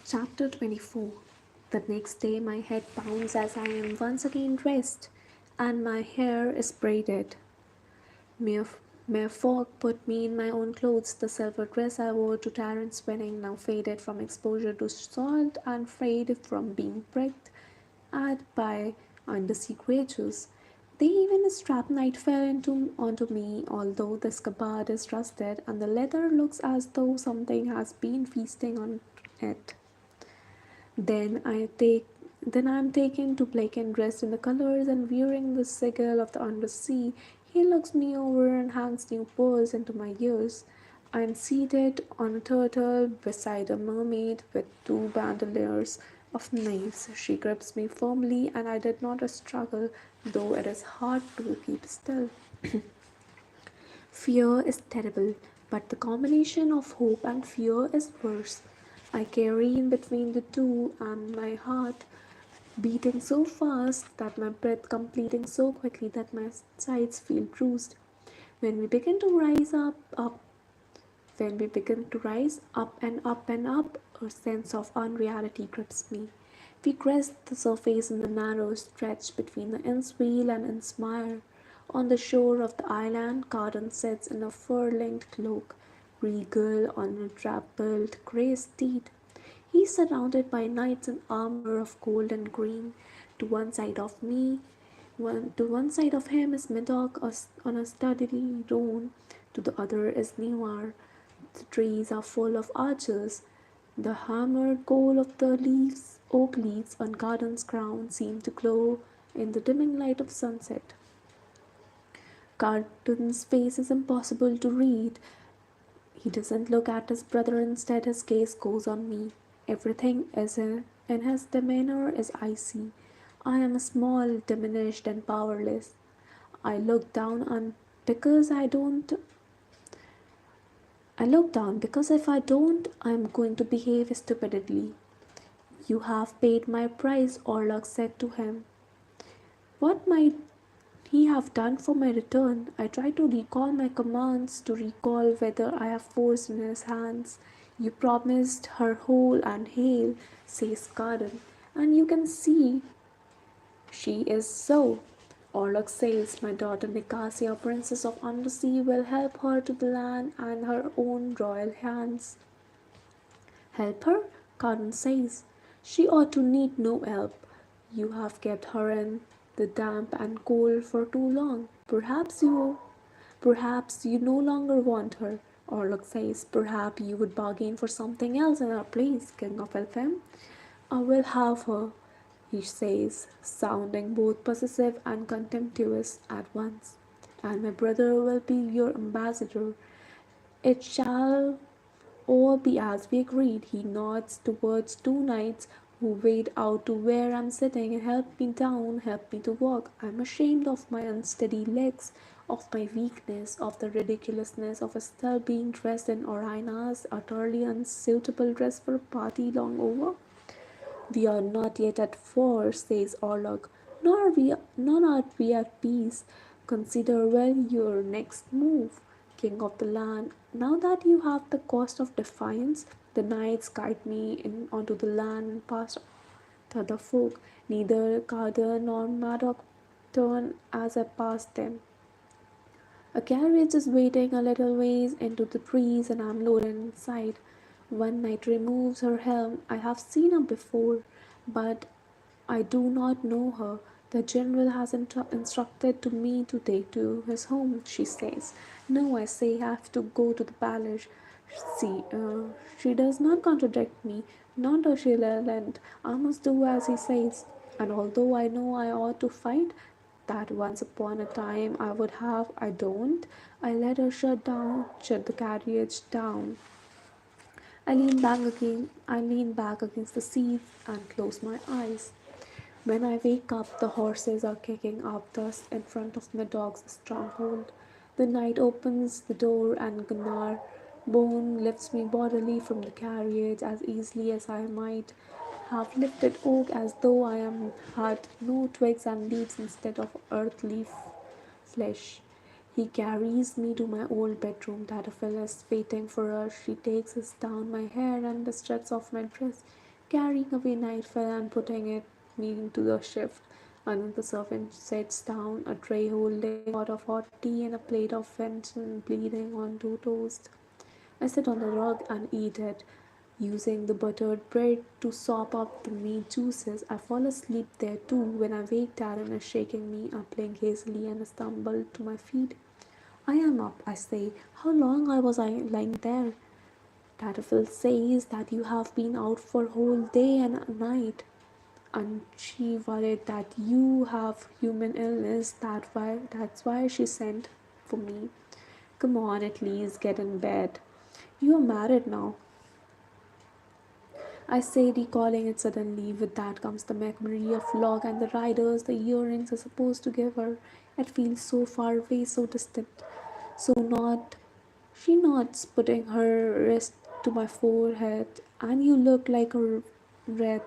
Chapter 24. The next day, my head pounds as I am once again dressed, and my hair is braided. Mere, mere folk put me in my own clothes. The silver dress I wore to Tarrant's wedding, now faded from exposure to salt and frayed from being pricked at by undersea creatures. The even strap knight fell onto me, although the scabbard is rusted and the leather looks as though something has been feasting on it. Then I take then I am taken to Blake dressed in the colours and wearing the sigil of the undersea. He looks me over and hangs new pearls into my ears. I am seated on a turtle beside a mermaid with two bandoliers of knives. She grips me firmly and I did not struggle, though it is hard to keep still. Fear is terrible, but the combination of hope and fear is worse. I carry in between the two, and my heart beating so fast that my breath completing so quickly that my sides feel bruised. When we begin to rise when we begin to rise up and up and up, a sense of unreality grips me. We crest the surface in the narrow stretch between the Innswell and Innsmire. On the shore of the island, Carden sits in a fur-linked cloak, regal on a drab-built grey steed. He is surrounded by knights in armour of gold and green. To one side of me, to one side of him is Medoc on a studdily roan, to the other is Newar. The trees are full of archers. The hammered gold of the leaves, oak leaves on Garden's crown seem to glow in the dimming light of sunset. Garden's face is impossible to read. He doesn't look at his brother, instead his gaze goes on me. Everything in his demeanor is icy. I am small, diminished, and powerless. I look down on because I look down because if I don't, I am going to behave stupidly. You have paid my price, Orlok said to him. What might he have done for my return? I try to recall my commands, to recall whether I have force in his hands. You promised her whole and hail, says Garden, and you can see she is so. Orlok says, my daughter Nicasia, princess of Undersea, will help her to the land and her own royal hands. Help her? Carden says. She ought to need no help. You have kept her in the damp and cold for too long. Perhaps you no longer want her. Orlok says, perhaps you would bargain for something else in her place, King of Elfham. I will have her, he says, sounding both possessive and contemptuous at once. And my brother will be your ambassador. It shall all be as we agreed. He nods towards two knights who wade out to where I'm sitting and help me down, help me to walk. I'm ashamed of my unsteady legs, of my weakness, of the ridiculousness of still being dressed in Orina's utterly unsuitable dress for a party long over. We are not yet at war, says Orlok, nor are we at peace. Consider well your next move, king of the land. Now that you have the cost of defiance, the knights guide me in onto the land and past the other folk. Neither Carter nor Madoc turn as I pass them. A carriage is waiting a little ways into the trees, and I am loaded inside. One knight removes her helm. I have seen her before, but I do not know her. The general has instructed to me to take to his home, she says. No, I say, I have to go to the palace. See, she does not contradict me, nor does she relent. I must do as he says. And although I know I ought to fight, that once upon a time I would have, I don't. I let her shut the carriage down. I lean back against the seat and close my eyes. When I wake up, the horses are kicking up dust in front of my dog's stronghold. The knight opens the door and Gunnar Bone lifts me bodily from the carriage as easily as I might have lifted oak, as though I had no twigs and leaves instead of earthly flesh. He carries me to my old bedroom. Tadafel is waiting for us. She takes us down my hair and the strips of my dress. carrying away nightfall and putting it me into the shift. Another servant sets down a tray holding a pot of hot tea and a plate of venison bleeding onto toast. I sit on the rug and eat it, using the buttered bread to sop up the meat juices. I fall asleep there too. When I wake, Darren is shaking me up, playing hazily, and I stumble to my feet. I am up, I say. How long I was I lying there? Tatterfield says that you have been out for whole day and a night, and she worried that you have human illness. That's why she sent for me. Come on, at least get in bed. You are married now. I say, recalling it suddenly. With that comes the memory of Log and the riders the earrings are supposed to give her. It feels so far away, so distant. So not. She nods, putting her wrist to my forehead. And you look like a wreath,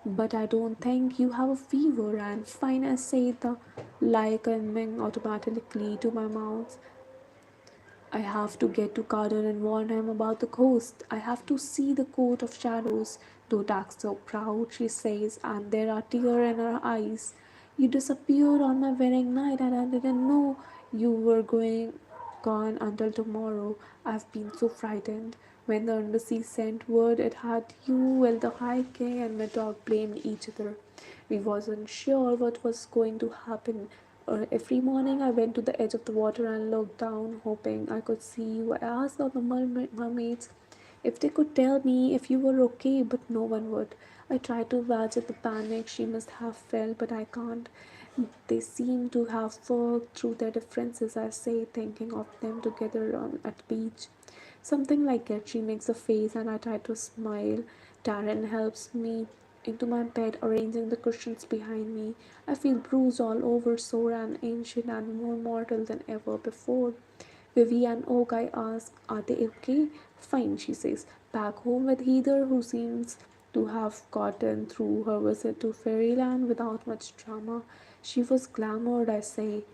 but I don't think you have a fever. And fine, I say, the like coming automatically to my mouth. I have to get to Carter and warn him about the ghost. I have to see the coat of shadows. Don't act so proud, she says, and there are tears in her eyes. You disappeared on my wedding night, and I didn't know you were going gone until tomorrow. I've been so frightened. When the undersea sent word it had you, well, the High King and my dog blamed each other. We wasn't sure what was going to happen. Every morning I went to the edge of the water and looked down, hoping I could see you. I asked all the mermaids if they could tell me if you were okay, but no one would. I tried to imagine the panic she must have felt, but I can't. They seem to have worked through their differences, I say, thinking of them together at the beach. Something like it. She makes a face, and I try to smile. Darren helps me into my bed, arranging the cushions behind me. I feel bruised all over, sore and ancient, and more mortal than ever before. Vivi and Oak, I ask, are they okay? Fine, she says. Back home with Heather, who seems to have gotten through her visit to Fairyland without much drama. She was glamoured, I say.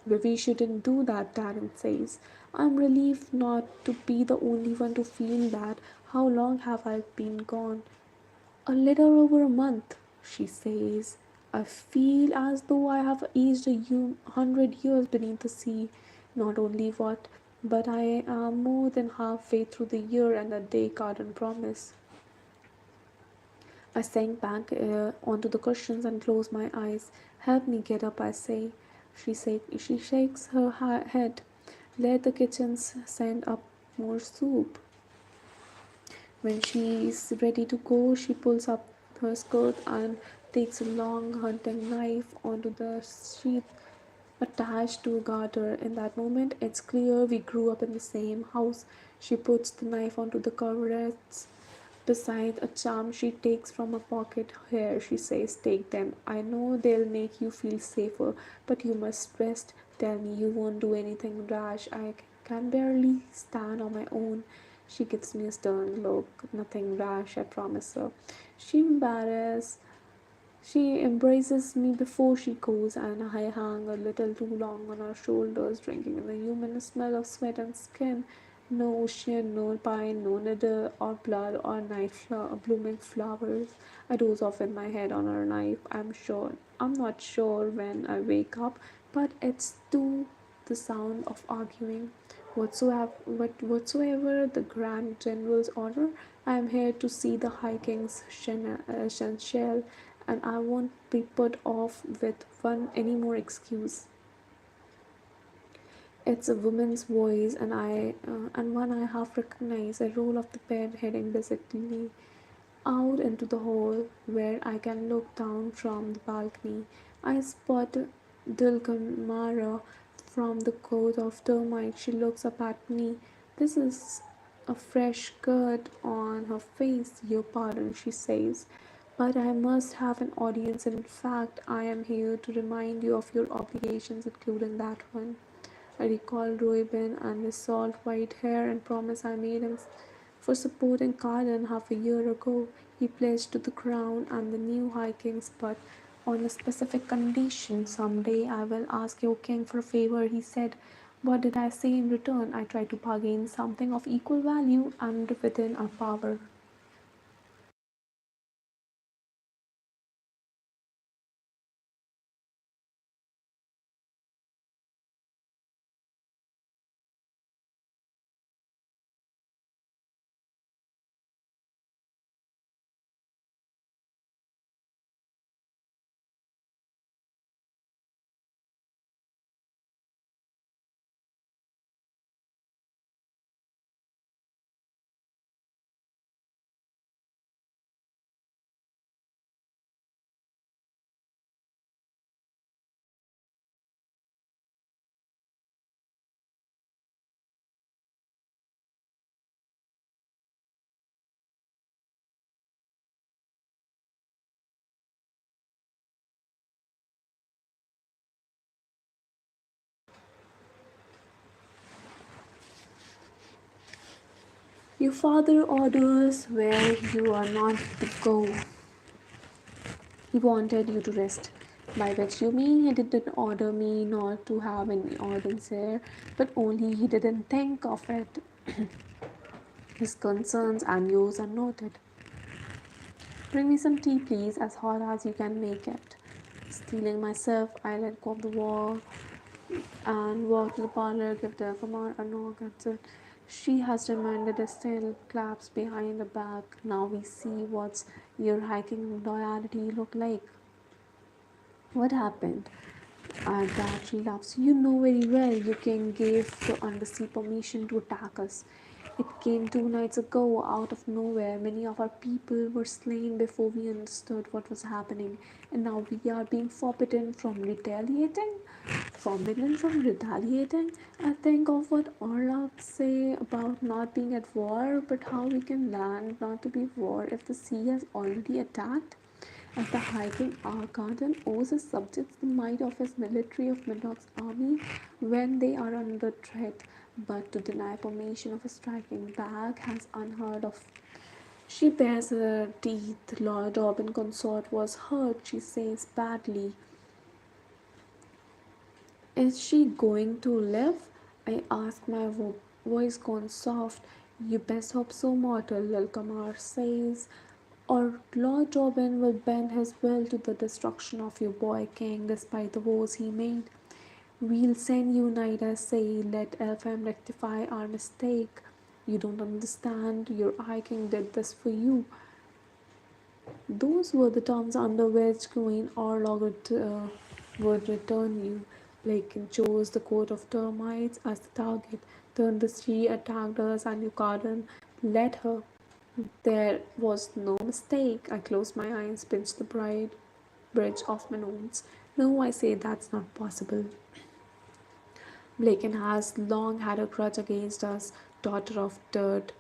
We shouldn't do that, Darren says. I'm relieved not to be the only one to feel that. How long have I been gone? A little over a month, she says. I feel as though I have aged 100 years beneath the sea. Not only what, but I am more than halfway through the year and a day garden promise. I sank back onto the cushions and closed my eyes. Help me get up, I say. She shakes her head. Let the kitchens send up more soup. When she is ready to go, she pulls up her skirt and takes a long hunting knife onto the sheath attached to a garter. In that moment, it's clear we grew up in the same house. She puts the knife onto the coverets beside a charm she takes from a pocket. Here, she says, take them. I know they'll make you feel safer, but you must rest. Tell me you won't do anything rash. I can barely stand on my own. She gives me a stern look. Nothing rash, I promise her. She embarrassed she embraces me before she goes, and I hang a little too long on her shoulders, drinking in the human smell of sweat and skin. No ocean, no pine, no needle or blood or blooming flowers. I doze off with my head on her knife. I'm not sure when I wake up, but it's to the sound of arguing. Whatsoever the Grand General's order, I am here to see the High King's shell, and I won't be put off with one any more excuse. It's a woman's voice, and one I half recognize. I roll off the bed, heading basically out into the hall where I can look down from the balcony. I spot Dulcamara from the coat of termites. She looks up at me. This is a fresh cut on her face. Your pardon, she says. But I must have an audience, and in fact, I am here to remind you of your obligations, including that one. I recalled Reuben and his salt white hair and promise I made him for supporting Carden half a year ago. He pledged to the crown and the new High King's, but on a specific condition. Someday I will ask your king for a favor, he said. What did I say in return? I tried to bargain something of equal value and within our power. Your father orders where you are not to go. He wanted you to rest. By which you mean he didn't order me not to have any organs here, but only he didn't think of it. His concerns and yours are noted. Bring me some tea, please, as hot as you can make it. Stealing myself, I let go of the wall and walked to the parlor, give the command a knock at it. She has demanded a still claps behind the back. Now we see what's your hiking loyalty look like. What happened? That she loves. You know very well you can give the undersea permission to attack us. It came 2 nights ago out of nowhere. Many of our people were slain before we understood what was happening, and now we are being forbidden from retaliating. Forbidden from retaliating? I think of what Orlok say about not being at war, but how we can land not to be war if the sea has already attacked. As the hiking garden owes his subjects the might of his military of Madoc's army when they are under threat, but to deny permission of striking back has unheard of. She bares her teeth. Lord Robin Consort was hurt, she says badly. Is she going to live? I ask, my voice gone soft. You best hope so, mortal, Lilkamar says, or Lord Robin will bend his will to the destruction of your boy king despite the wars he made. We'll send you knight, I say, let Elfham rectify our mistake. You don't understand, your Eye King did this for you. Those were the terms under which Queen Orlog would return you. Blaken chose the coat of termites as the target. Turned the sea, attacked us, and you couldn't let her. There was no mistake. I closed my eyes, pinched the bright bridge of my nose. No, I say that's not possible. Blaken has long had a grudge against us, daughter of dirt.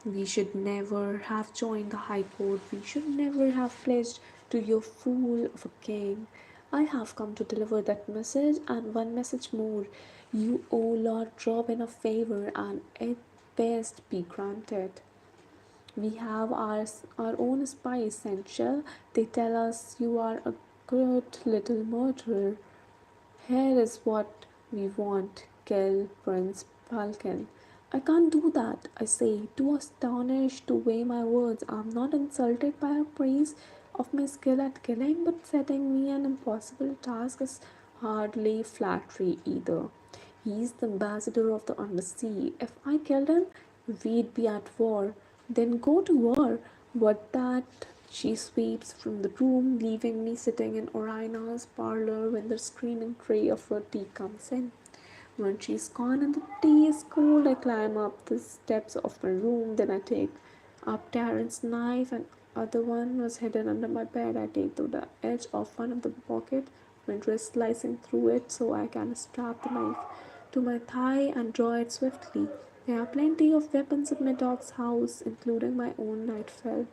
We should never have joined the High Court. We should never have pledged to your fool of a king. I have come to deliver that message and one message more. You owe Lord Robin a favor, and it best be granted. We have our own spies, Sensual. They tell us you are a good little murderer. Here is what we want: kill Prince Falcon. I can't do that, I say, too astonished to weigh my words. I'm not insulted by her praise of my skill at killing, but setting me an impossible task is hardly flattery either. He's the ambassador of the undersea. If I killed him, we'd be at war. Then go to war. What that? She sweeps from the room, leaving me sitting in Orina's parlor when the screaming tray of her tea comes in. When she's gone and the tea is cold, I climb up the steps of my room. Then I take up Terrence's knife, and other one was hidden under my bed. I take to the edge of one of the pocket, my wrist slicing through it so I can strap the knife to my thigh and draw it swiftly. There are plenty of weapons in my dog's house, including my own night felt.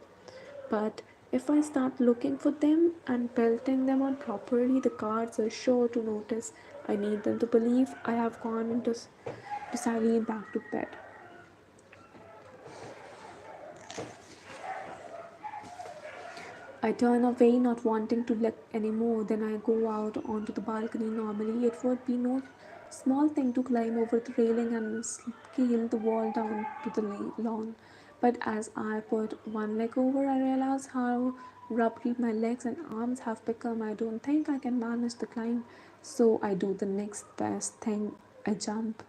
But if I start looking for them and belting them on properly, the guards are sure to notice. I need them to believe I have gone to Sally back to bed. I turn away, not wanting to look anymore. Then I go out onto the balcony. Normally, it would be no small thing to climb over the railing and scale the wall down to the lawn. But as I put one leg over, I realize how rubbery my legs and arms have become. I don't think I can manage the climb, so I do the next best thing: I jump.